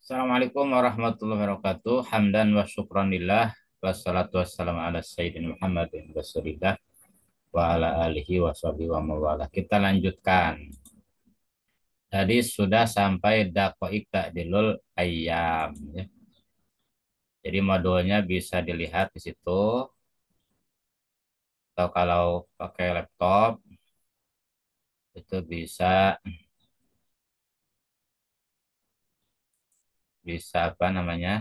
Assalamualaikum warahmatullahi wabarakatuh. Hamdan wa syukranillah. Wassalatu wassalamu ala sayyidina Muhammadin Rasulillah wa ala alihi wa sahbihi wa mawala. Kita lanjutkan. Tadi sudah sampai daqaik ta'dilul ayyam. Ya. Jadi modulnya bisa dilihat di situ. Atau kalau pakai laptop itu bisa bisa apa namanya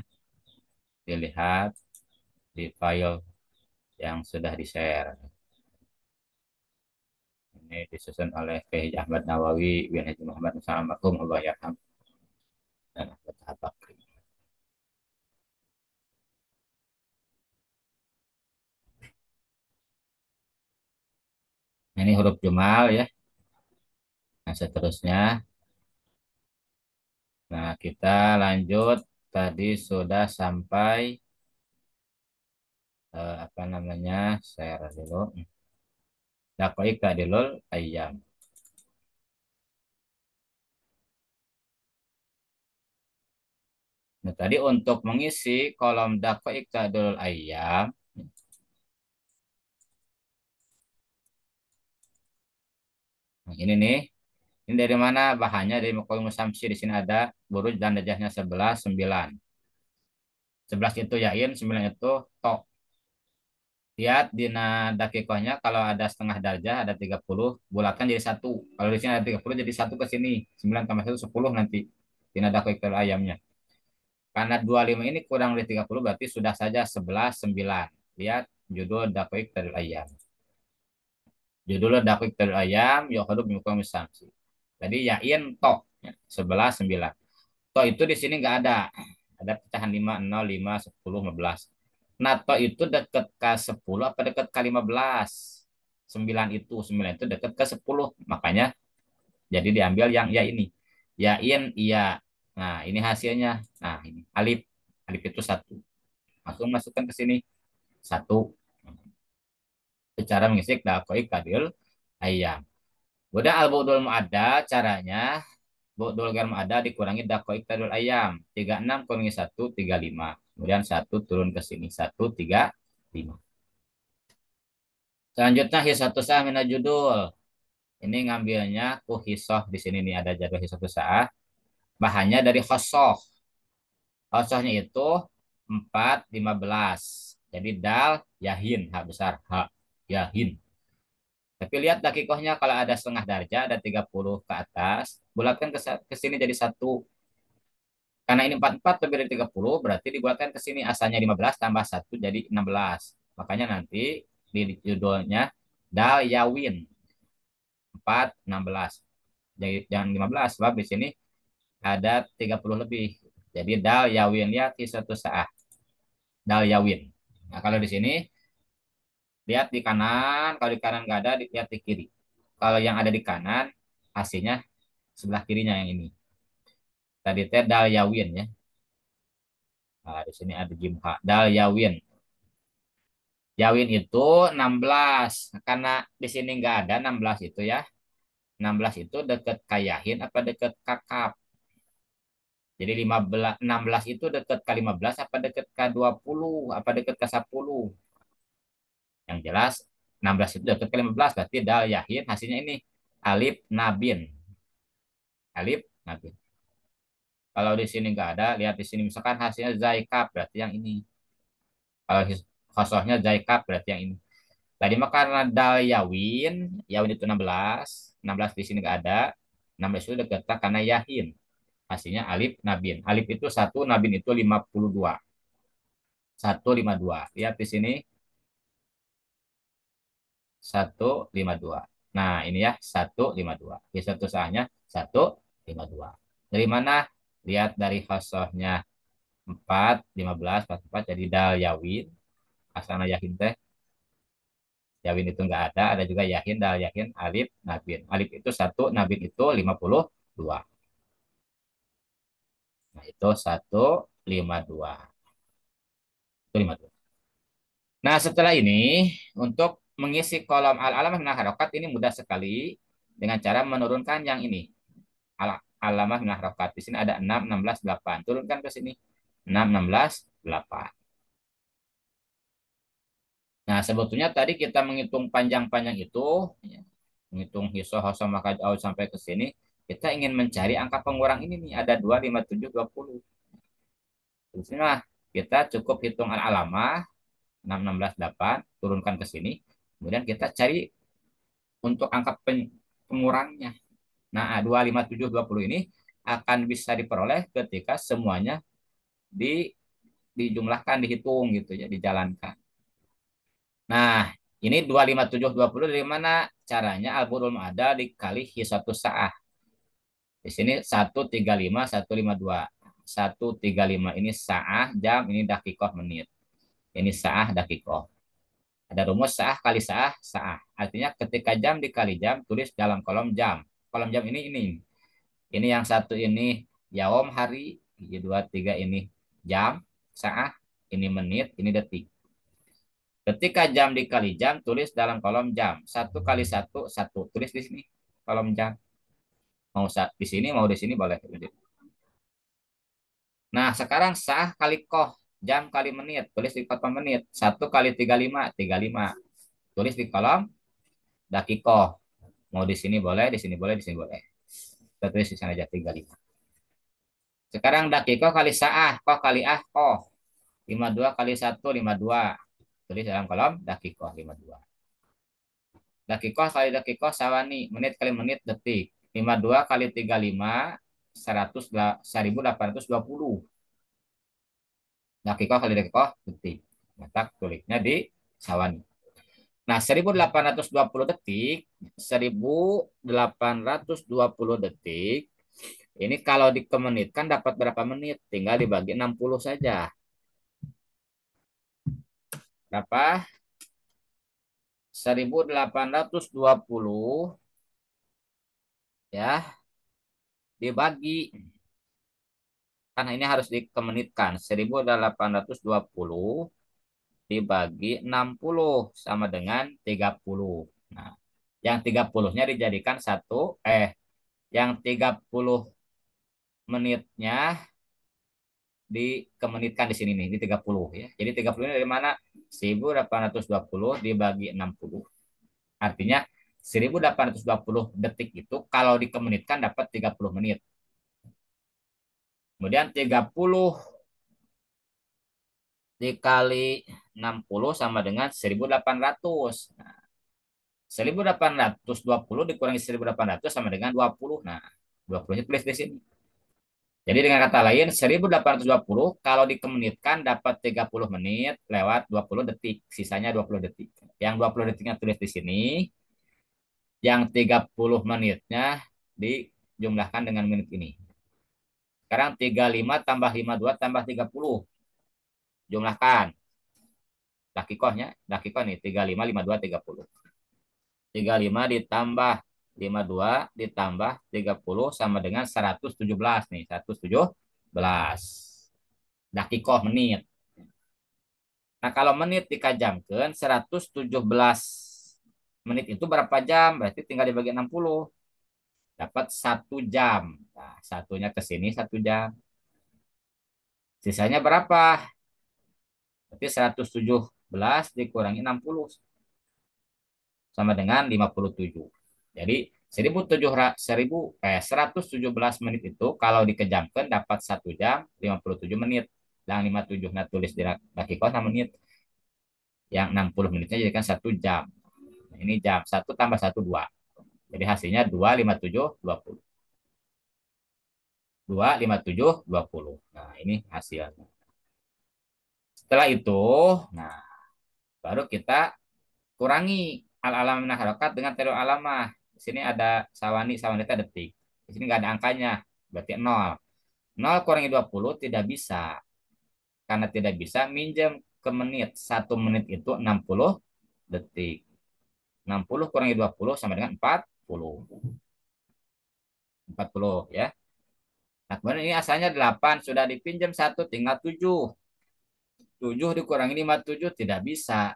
dilihat di file yang sudah di-share. Ini disusun oleh Kiai Ahmad Nawawi bin Haji Muhammad Musalamakum Allah yarham dan Ahmad Habakri. Ini huruf jumal ya. Nah, seterusnya. Nah, kita lanjut. Tadi sudah sampai apa namanya? Share dulu. Daqaik ta'dilul ayyam. Nah, tadi untuk mengisi kolom daqaik ta'dilul ayyam, nah, ini nih. Ini dari mana bahannya? Dari Muqawim Musamsi. Di sini ada buruj dan dajahnya 11, 9. 11 itu yain, 9 itu to. Lihat di dakikohnya kalau ada setengah darjah ada 30 bulatkan jadi satu. Kalau di sini ada 30 jadi satu ke sini. 9 tambah 1 10 nanti. Di dakik ayamnya. Karena 25 ini kurang dari 30 berarti sudah saja 11 9. Lihat judul dakik ayam. Judul dakik ayam yukhadub min samsi. Jadi yain to 11 9. To itu di sini nggak ada. Ada pecahan 5 0 5 10 15. NATO itu dekat ke 10 apa dekat ke 15? 9 itu, 9 itu dekat ke 10. Makanya jadi diambil yang ya ini. Yain iya. Nah, ini hasilnya. Nah, ini alif. Alif itu satu. Langsung masukkan ke sini. Satu. Cara mengisi dakoi kadil ayam. Udah al-bu'dul mu'adda caranya. Bu'dul gair mu'adda dikurangi dakoi kadil ayam. 36 kurangi 1, 35. Kemudian satu turun ke sini. Satu, 3, 5. Selanjutnya hisatu sah mina judul. Ini ngambilnya hisoh di sini nih ada jadwal hisatu sah. Bahannya dari khosoh. Khosohnya itu 4 15. Jadi dal yahin hak besar hak yahin. Tapi lihat dakikohnya kalau ada setengah darjah ada 30 ke atas, bulatkan ke sini jadi satu. Karena ini 44 lebih dari 30 berarti dibulatkan ke sini asalnya 15 tambah satu jadi 16. Makanya nanti di judulnya dal yawin 4 16. Jadi jangan 15 sebab di sini ada 30 lebih. Jadi dal yawin ya di suatu saat. Dal yawin. Nah, kalau di sini lihat di kanan, kalau di kanan nggak ada, lihat di kiri. Kalau yang ada di kanan, hasilnya sebelah kirinya yang ini. Tadi teh dal yawin ya. Nah, di sini ada jimha. Dal yawin. Yawin itu 16. Karena di sini nggak ada 16 itu ya. 16 itu deket kayahin apa deket kakap. Jadi 16 itu deket ke 15 apa deket ke 20 apa deket ke 10. Yang jelas 16 itu deket ke 15 berarti dal yahin hasilnya ini alif nabin. Alif nabin. Kalau di sini nggak ada, lihat di sini misalkan hasilnya zaikab berarti yang ini. Kalau khosohnya zaikab berarti yang ini. Tadi mah karena dal yawin, yawin itu 16, 16 di sini nggak ada, 16 itu deket karena yahin. Hasilnya alif nabin. Alif itu satu, nabin itu 52. 152. Lihat di sini 152. Nah, ini ya 152. Di satu sahnya 152. Dari mana? Lihat dari hasohnya 4, 15, 44 jadi dal yawin. Asana yakin teh. Yawin itu enggak ada. Ada juga yakin, dal yakin, alif, nabin. Alif itu 1, nabin itu 52. Nah, itu 152. Itu 52. Nah, setelah ini untuk mengisi kolom al-alamah min harokat ini mudah sekali dengan cara menurunkan yang ini. alamah min harokat. Di sini ada 6, 16, 8. Turunkan ke sini. 6, 16, 8. Nah, sebetulnya tadi kita menghitung panjang-panjang itu, ya, menghitung hisoh, hosoh, maka jauh sampai ke sini, kita ingin mencari angka pengurang ini nih, ada 2, 5, 7, 20. Terus nah, kita cukup hitung al-alamah, 6, 16, 8, turunkan ke sini, kemudian kita cari untuk angka pengurangnya. Nah, 2, 5, 7, 20 ini akan bisa diperoleh ketika semuanya di, dijumlahkan, dihitung gitu ya, dijalankan. Nah, ini 25720 dari mana? Caranya al-burul ada dikali hisatu sa'ah. Di sini 135 152. 135 ini sa'ah jam, ini dakikoh menit. Ini sa'ah dakikoh. Ada rumus sa'ah kali sa'ah sa'ah. Artinya ketika jam dikali jam tulis dalam kolom jam. Kolom jam ini. Ini yang satu ini yaum hari, dua tiga ini jam, sa'ah, ini menit, ini detik. Ketika jam dikali jam, tulis dalam kolom jam. Satu kali satu, satu. Tulis di sini, kolom jam. Mau di sini, mau di sini, boleh. Nah, sekarang sah kali koh. Jam kali menit. Tulis di kolom menit. Satu kali 35, 35. Tulis di kolom dakikoh. Mau di sini boleh, di sini boleh, di sini boleh. Kita tulis di sana aja 35. Sekarang dakikoh kali sa'ah. Koh kali koh. 52 kali 1, 52. Tulis dalam kolom dakikoh, 52. Dakikoh kali dakikoh sawani, menit kali menit detik. 52 kali 35 1820. Dakikoh kali dakikoh detik. Letak tulisnya di sawani. Nah, 1820 detik, 1820 detik. Ini kalau dikemenitkan dapat berapa menit? Tinggal dibagi 60 saja. Berapa? 1820 ya dibagi, karena ini harus dikemenitkan, 1820 dibagi 60 sama dengan 30. Nah, yang 30-nya dijadikan yang 30 menitnya dikemenitkan di sini nih, di 30 ya. Jadi 30 ini dari mana? 1820 dibagi 60. Artinya 1820 detik itu kalau dikemenitkan dapat 30 menit. Kemudian 30 dikali 60 sama dengan 1800. Nah, 1820 dikurangi 1800 sama dengan 20. Nah, 20-nya tulis di sini. Jadi dengan kata lain 1820 kalau dikemenitkan dapat 30 menit lewat 20 detik. Sisanya 20 detik. Yang 20 detiknya tulis di sini. Yang 30 menitnya dijumlahkan dengan menit ini. Sekarang 35 tambah 52 tambah 30. Jumlahkan. Dakikohnya, dakikoh nih 35, 52, 30. 35 ditambah 52 ditambah 30 sama dengan 117 nih, 117. Dakikoh menit. Nah, kalau menit dikajamkan 117 menit itu berapa jam? Berarti tinggal dibagi 60. Dapat 1 jam. Nah, satunya ke sini 1 jam. Sisanya berapa? Berarti 117 dikurangi 60 sama dengan 57. Jadi 117 menit itu kalau dikejamkan dapat 1 jam 57 menit. Yang 57 nah tulis di dakikoh sama menit. Yang 60 menitnya jadikan 1 jam. Nah, ini jam 1 tambah 1 2. Jadi hasilnya 2 57 20. 2 57 20. Nah, ini hasilnya. Setelah itu, nah baru kita kurangi al-alamah min harokat dengan teori alamah. Di sini ada sawani, sawani itu detik. Di sini nggak ada angkanya, berarti 0. 0 kurangi 20 tidak bisa. Karena tidak bisa minjem ke menit. 1 menit itu 60 detik. 60 kurangi 20 sama dengan 40. 40 ya. Nah, kemudian ini asalnya 8. Sudah dipinjam 1, tinggal 7. 7 dikurangi 57 tidak bisa.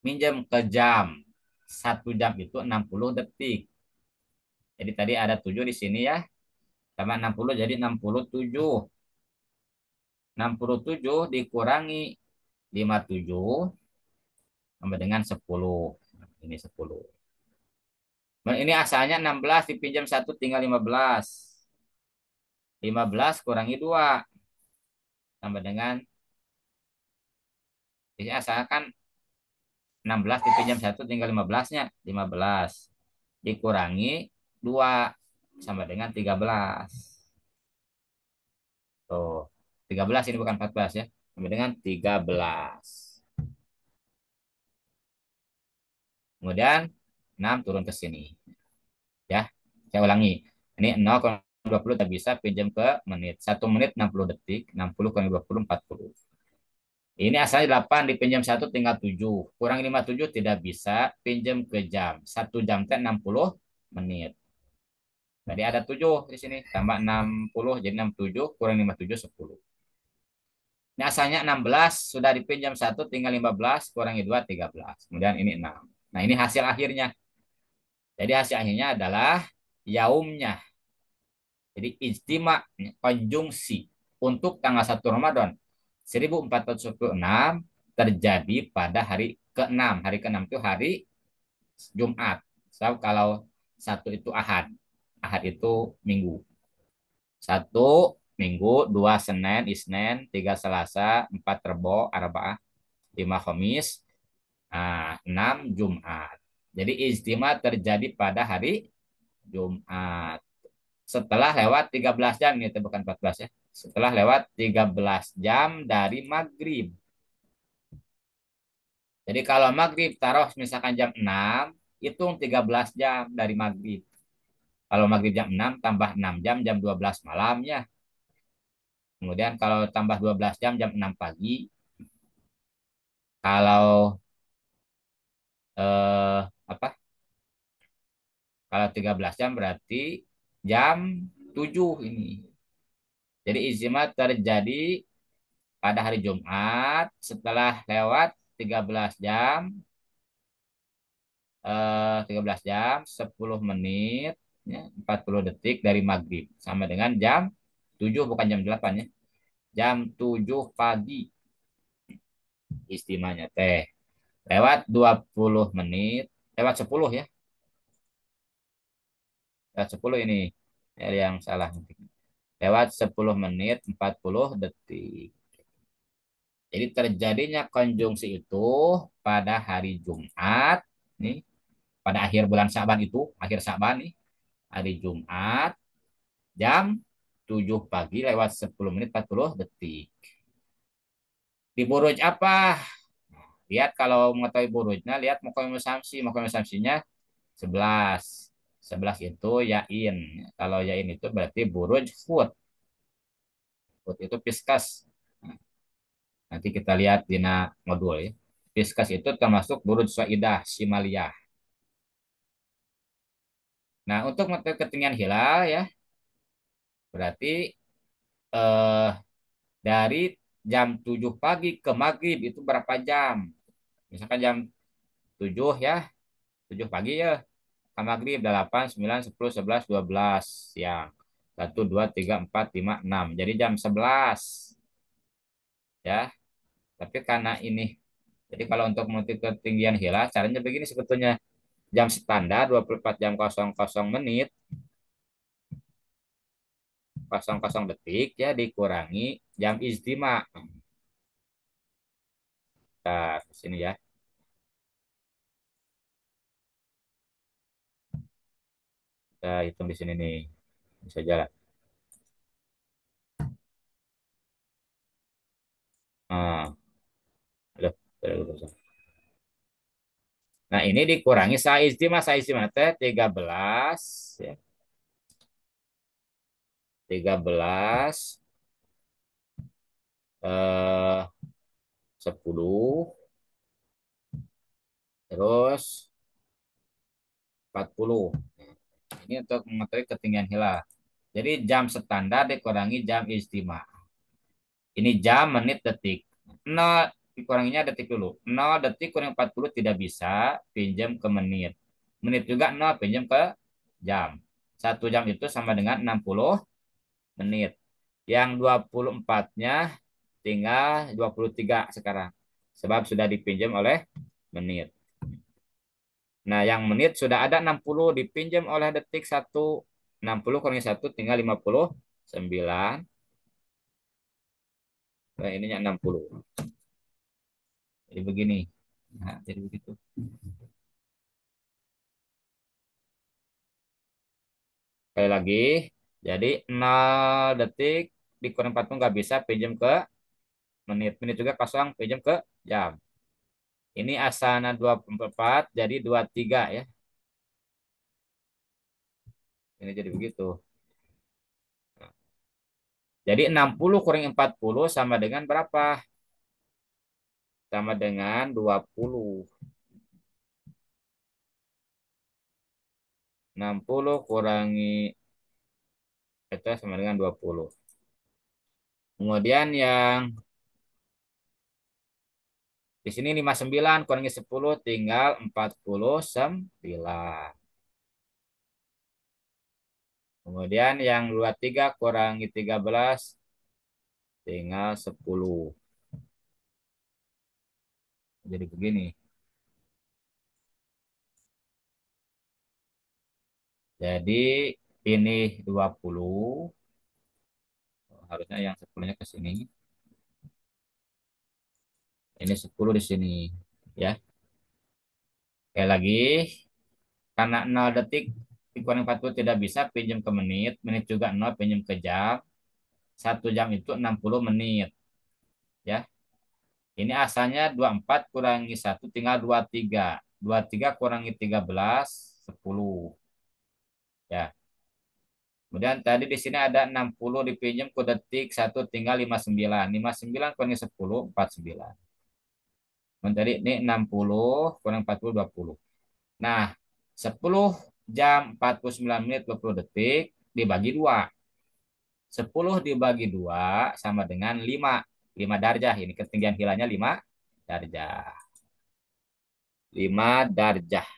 Minjem ke jam. 1 jam itu 60 detik. Jadi tadi ada 7 di sini ya. Tambah 60 jadi 67. 67 dikurangi 57 sama dengan 10. Ini 10. Nah, ini asalnya 16 dipinjam satu tinggal 15. 15 kurangi 2 sama dengan ini asalkan 16 dipinjam satu tinggal 15-nya. 15 dikurangi 2 sama dengan 13. Tuh. 13 ini bukan 14 ya. Sama dengan 13. Kemudian 6 turun ke sini. Ya. Saya ulangi. Ini 0,20 tak bisa pinjam ke menit. 1 menit 60 detik. 60 kurang 20 40. Ini asalnya 8 dipinjam satu tinggal 7. Kurang 57 tidak bisa pinjam ke jam. 1 jam teh 60 menit. Jadi ada 7 di sini. Tambah 60 jadi 67 kurang 57 10. Ini asalnya 16 sudah dipinjam satu tinggal 15 kurangi 2 13. Kemudian ini 6. Nah, ini hasil akhirnya. Jadi hasil akhirnya adalah yaumnya. Jadi ijtima konjungsi untuk tanggal 1 Ramadan 1446 terjadi pada hari ke-6. Hari ke-6 itu hari Jumat. So, kalau satu itu Ahad. Ahad itu Minggu. Satu Minggu, dua Senin, Isnin, tiga Selasa, empat Rebo, Arba'ah, lima Khamis, enam Jumat. Jadi ijtima terjadi pada hari Jumat. Setelah lewat 13 jam, ini bukan 14 ya. Setelah lewat 13 jam dari maghrib. Jadi kalau maghrib taruh misalkan jam 6, hitung 13 jam dari maghrib. Kalau maghrib jam 6 tambah 6 jam, jam 12 malamnya. Kemudian kalau tambah 12 jam, jam 6 pagi. Kalau apa? Kalau 13 jam berarti jam 7 ini. Jadi ijtima terjadi pada hari Jumat setelah lewat 13 jam 13 jam 10 menit ya, 40 detik dari maghrib sama dengan jam 7 bukan jam 8 ya. Jam 7 pagi istimanya teh. Lewat 20 menit, lewat 10 ya. Lewat 10 ini ya, yang salah. Lewat 10 menit 40 detik. Jadi terjadinya konjungsi itu pada hari Jumat nih, pada akhir bulan Syaban itu, akhir Syaban nih, hari Jumat jam 7 pagi lewat 10 menit 40 detik. Di buruj apa? Lihat kalau mengetahui burujnya, lihat Muqayyim Samsi. Muqayyim Samsinya 11. 11 itu yain. Kalau yain itu berarti buruj hud. Hud itu piskas. Nah, nanti kita lihat di modul ya. Piskas itu termasuk buruj saidah, simaliyah. Nah, untuk mengetahui ketinggian hilal ya, berarti eh, dari jam 7 pagi ke maghrib itu berapa jam? Misalkan jam 7 ya, 7 pagi ya, ke maghrib 8, 9, 10, 11, 12 siang. 1, 2, 3, 4, 5, 6. Jadi jam 11 ya. Tapi karena ini, jadi kalau untuk menentukan ketinggian hilal, caranya begini sebetulnya. Jam standar 24 jam 00 menit 00 detik ya dikurangi jam ijtima. Nah, di sini ya. Kita hitung di sini nih. Bisa jalan. Nah, aduh, nah, ini dikurangi sa ijtima teh 13 ya. 13 eh 10 terus 40. Ini untuk mengetahui ketinggian hilal. Jadi jam standar dikurangi jam ijtima. Ini jam, menit, detik. 0 dikuranginya detik dulu. 0 detik kurang 40 tidak bisa pinjam ke menit. Menit juga 0 pinjam ke jam. 1 jam itu sama dengan 60 menit. Yang 24-nya tinggal 23 sekarang. Sebab sudah dipinjam oleh menit. Nah, yang menit sudah ada 60 dipinjam oleh detik satu. 60 kurangi satu tinggal 59. Nah, ininya 60. Jadi begini. Nah, jadi begitu. Sekali lagi. Jadi 0 detik dikurang 40 nggak bisa pinjam ke menit. Menit juga kosong pinjam ke jam. Ini asana 24 jadi 23 ya. Ini jadi begitu. Jadi 60 kurang 40 sama dengan berapa? Sama dengan 20. 60 kurangi itu sama dengan 20. Kemudian yang di sini 59 kurangi 10 tinggal 49. Kemudian yang 23 kurangi 13 tinggal 10. Jadi begini. Jadi ini 20, harusnya yang 10-nya ke sini. Ini 10 di sini ya. Sekali lagi, karena 0 detik dikurangi 40 tidak bisa pinjam ke menit, menit juga 0 pinjam ke jam. 1 jam itu 60 menit ya. Ini asalnya 24 kurangi 1 tinggal 23. 23 kurangi 13 10 ya. Kemudian tadi di sini ada 60 dipinjam ke detik 1 tinggal 59. 59 kurangi 10 49. Kemudian tadi ini 60 kurang 40 20. Nah, 10 jam 49 menit 20 detik dibagi 2. 10 dibagi 2 sama dengan 5. 5 darjah. Ini ketinggian hilangnya 5 darjah. 5 darjah.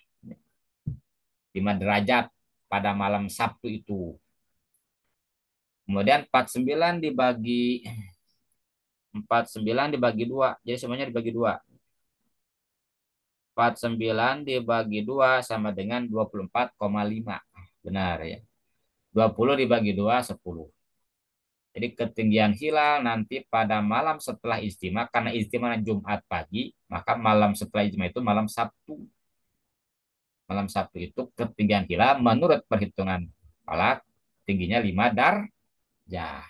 5 derajat pada malam Sabtu itu. Kemudian 49 dibagi 2. Jadi semuanya dibagi 2. 49 dibagi 2 sama dengan 24,5. Benar ya. 20 dibagi 2 10. Jadi ketinggian hilal nanti pada malam setelah istimewa, karena istimewa Jumat pagi, maka malam setelah istimewa itu malam Sabtu. Malam Sabtu itu ketinggian hilal menurut perhitungan falak tingginya 5 darjah.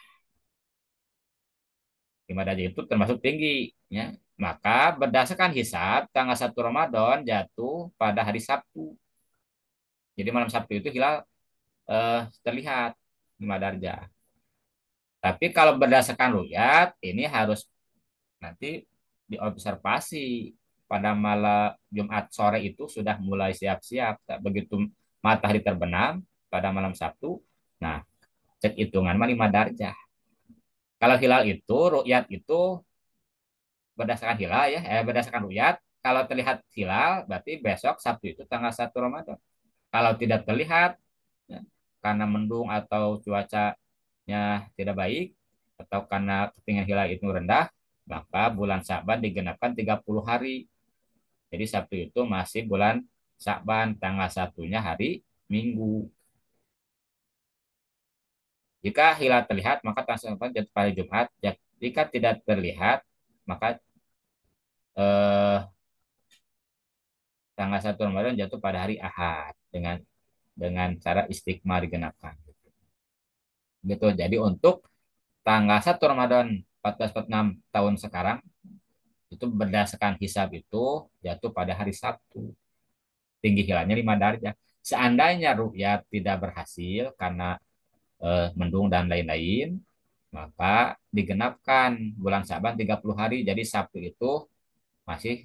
5 derajat itu termasuk tinggi ya. Maka berdasarkan hisab tanggal 1 Ramadan jatuh pada hari Sabtu. Jadi malam Sabtu itu hilal terlihat 5 derajat. Tapi kalau berdasarkan ruyat ini harus nanti diobservasi pada malam Jumat sore itu sudah mulai siap-siap. Begitu matahari terbenam pada malam Sabtu, nah cek hitungan mah 5 derajat. Kalau hilal itu, rukyat itu berdasarkan hilal ya, berdasarkan ruyat. Kalau terlihat hilal, berarti besok Sabtu itu tanggal 1 Ramadan. Kalau tidak terlihat, ya, karena mendung atau cuacanya tidak baik, atau karena ketinggian hilal itu rendah, maka bulan Sa'ban digenapkan 30 hari. Jadi Sabtu itu masih bulan Sa'ban, tanggal satunya hari Minggu. Jika hilal terlihat, maka tanggal Sa'ban jatuh pada Jumat. Jika tidak terlihat, maka eh, tanggal 1 Ramadan jatuh pada hari Ahad dengan cara istiqmar digenapkan. Gitu. Jadi untuk tanggal 1 Ramadan 1446 tahun sekarang itu berdasarkan hisab itu jatuh pada hari Sabtu. Tinggi hilalnya 5 derajat. Seandainya rukyat tidak berhasil karena mendung dan lain-lain, maka digenapkan bulan Sa'ban 30 hari. Jadi Sabtu itu masih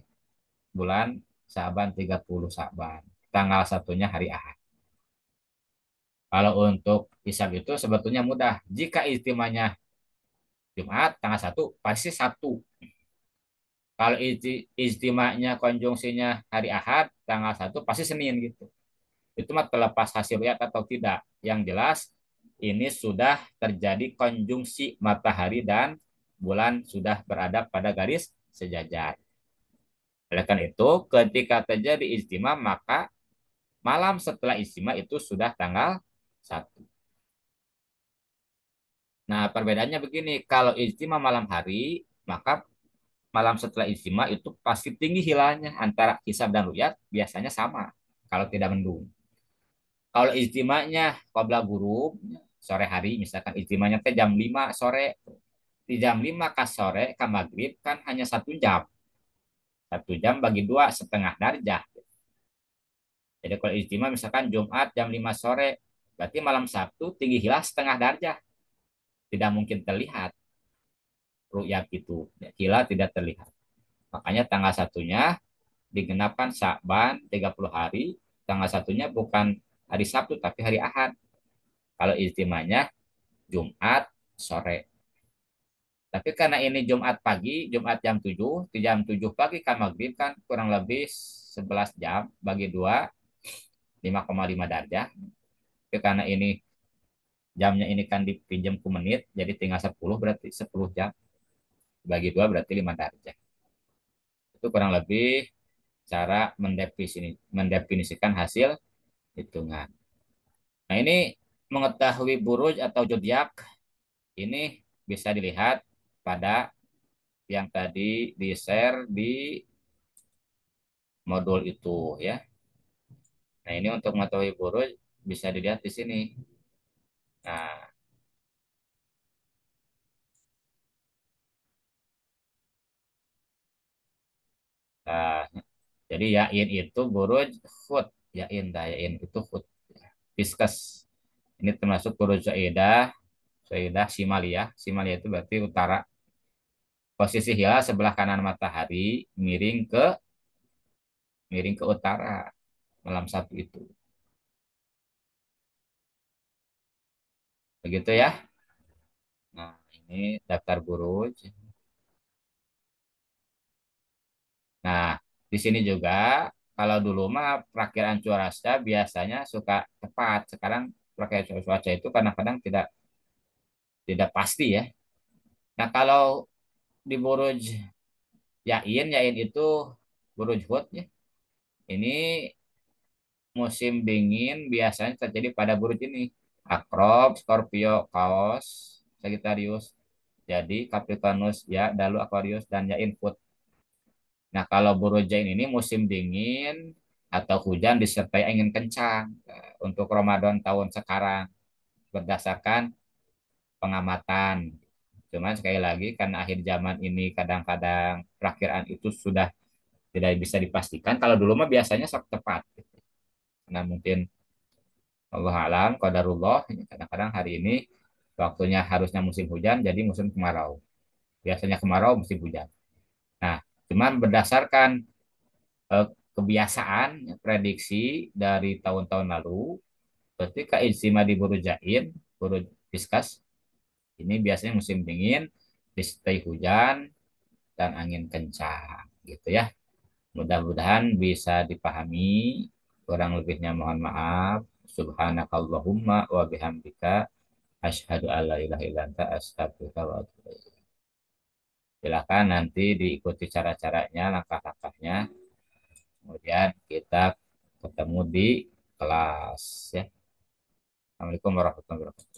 bulan Sa'ban 30 Sa'ban. Tanggal satunya hari Ahad. Kalau untuk hisab itu sebetulnya mudah. Jika istimanya Jumat tanggal 1 pasti Sabtu. Kalau istimanya konjungsinya hari Ahad tanggal 1 pasti Senin gitu. Itu mah terlepas hasil lihat atau tidak. Yang jelas ini sudah terjadi konjungsi matahari dan bulan sudah berada pada garis sejajar. Oleh karena itu, ketika terjadi ijtima, maka malam setelah ijtima itu sudah tanggal 1. Nah, perbedaannya begini, kalau ijtima malam hari, maka malam setelah ijtima itu pasti tinggi hilalnya antara hisab dan ru'yat biasanya sama kalau tidak mendung. Kalau ijtimanya qabla ghurub sore hari misalkan ijtimanya teh jam 5 sore. Di jam 5 ke sore ke maghrib kan hanya 1 jam. 1 jam bagi dua setengah darjah. Jadi kalau ijtima misalkan Jumat jam 5 sore berarti malam Sabtu tinggi hilal setengah darjah. Tidak mungkin terlihat ru'yat itu. Hilal tidak terlihat. Makanya tanggal satunya digenapkan Sya'ban 30 hari. Tanggal satunya bukan hari Sabtu tapi hari Ahad. Kalau istimanya Jumat sore. Tapi karena ini Jumat pagi, Jumat jam 7, di jam 7 pagi kan maghrib kan kurang lebih 11 jam bagi 2, 5,5 derajat. Tapi karena ini jamnya ini kan dipinjam ke menit, jadi tinggal 10 berarti 10 jam. Bagi 2 berarti 5 derajat. Itu kurang lebih cara mendefinisikan hasil hitungan. Nah ini mengetahui buruj atau zodiak ini bisa dilihat pada yang tadi di-share di modul itu ya. Nah, ini untuk mengetahui buruj bisa dilihat di sini. Nah, nah, jadi yain itu buruj khut, yain dah yain itu khut. Viskas. Ini termasuk buruj zaidah, zaidah simaliyah. Simaliyah itu berarti utara. Posisi hilal sebelah kanan matahari miring ke utara malam Sabtu itu. Begitu ya. Nah, ini daftar buruj. Nah, di sini juga kalau dulu mah perakiraan cuaca biasanya suka tepat. Sekarang perakiraan cuaca itu kadang-kadang tidak tidak pasti ya. Nah, kalau di Buruj Yain itu Buruj Hud ya. Ini musim dingin biasanya terjadi pada buruj ini. Akrob, Scorpio, Kaos, Sagittarius. Jadi Capricornus ya, Dalu, Aquarius dan Yain Hud. Nah, kalau Burujain ini musim dingin atau hujan disertai angin kencang untuk Ramadan tahun sekarang berdasarkan pengamatan. Cuman sekali lagi karena akhir zaman ini kadang-kadang perakiraan itu sudah tidak bisa dipastikan. Kalau dulu mah biasanya sok tepat. Nah, mungkin Allah alam, qadarullah, kadang-kadang hari ini waktunya harusnya musim hujan jadi musim kemarau. Biasanya kemarau musim hujan. Nah, cuman berdasarkan kebiasaan prediksi dari tahun-tahun lalu ketika ijtima di Burujain, Buruj Fiskas, ini biasanya musim dingin, disertai hujan dan angin kencang gitu ya. Mudah-mudahan bisa dipahami. Kurang lebihnya mohon maaf. Subhanakallahumma wa bihamdika asyhadu alla ilaha illa anta astaghfiruka wa atubu ilaik. Silakan nanti diikuti cara-caranya, langkah-langkahnya. Kemudian kita ketemu di kelas ya. Assalamualaikum warahmatullahi wabarakatuh.